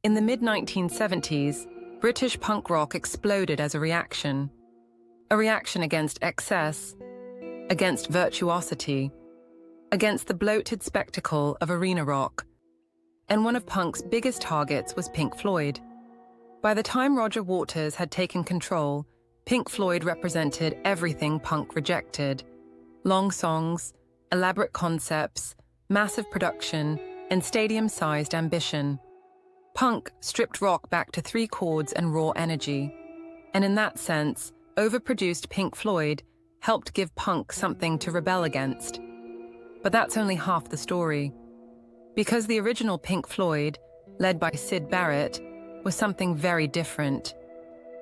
In the mid-1970s, British punk rock exploded as a reaction against excess, against virtuosity, against the bloated spectacle of arena rock. And one of punk's biggest targets was Pink Floyd. By the time Roger Waters had taken control, Pink Floyd represented everything punk rejected: long songs, elaborate concepts, massive production, and stadium-sized ambition. Punk stripped rock back to 3 chords and raw energy. And in that sense, overproduced Pink Floyd helped give punk something to rebel against. But that's only half the story. Because the original Pink Floyd, led by Syd Barrett, was something very different.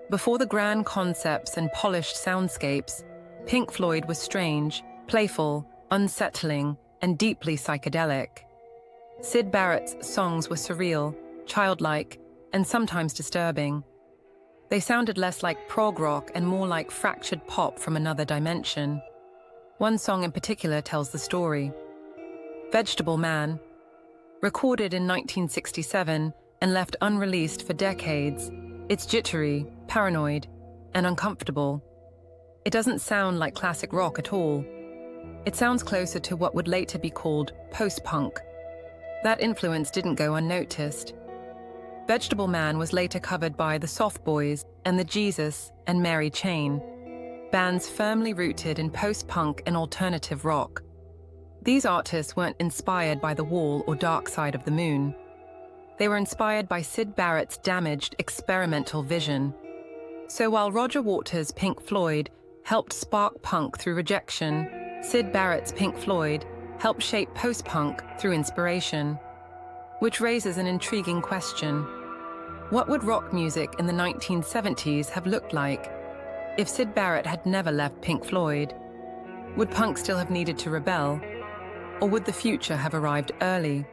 Before the grand concepts and polished soundscapes, Pink Floyd was strange, playful, unsettling, and deeply psychedelic. Syd Barrett's songs were surreal, childlike, and sometimes disturbing. They sounded less like prog rock and more like fractured pop from another dimension. One song in particular tells the story. Vegetable Man. Recorded in 1967 and left unreleased for decades, it's jittery, paranoid, and uncomfortable. It doesn't sound like classic rock at all. It sounds closer to what would later be called post-punk. That influence didn't go unnoticed. Vegetable Man was later covered by the Soft Boys and the Jesus and Mary Chain, bands firmly rooted in post-punk and alternative rock. These artists weren't inspired by The Wall or Dark Side of the Moon. They were inspired by Syd Barrett's damaged experimental vision. So while Roger Waters' Pink Floyd helped spark punk through rejection, Syd Barrett's Pink Floyd helped shape post-punk through inspiration. Which raises an intriguing question. What would rock music in the 1970s have looked like if Syd Barrett had never left Pink Floyd? Would punk still have needed to rebel? Or would the future have arrived early?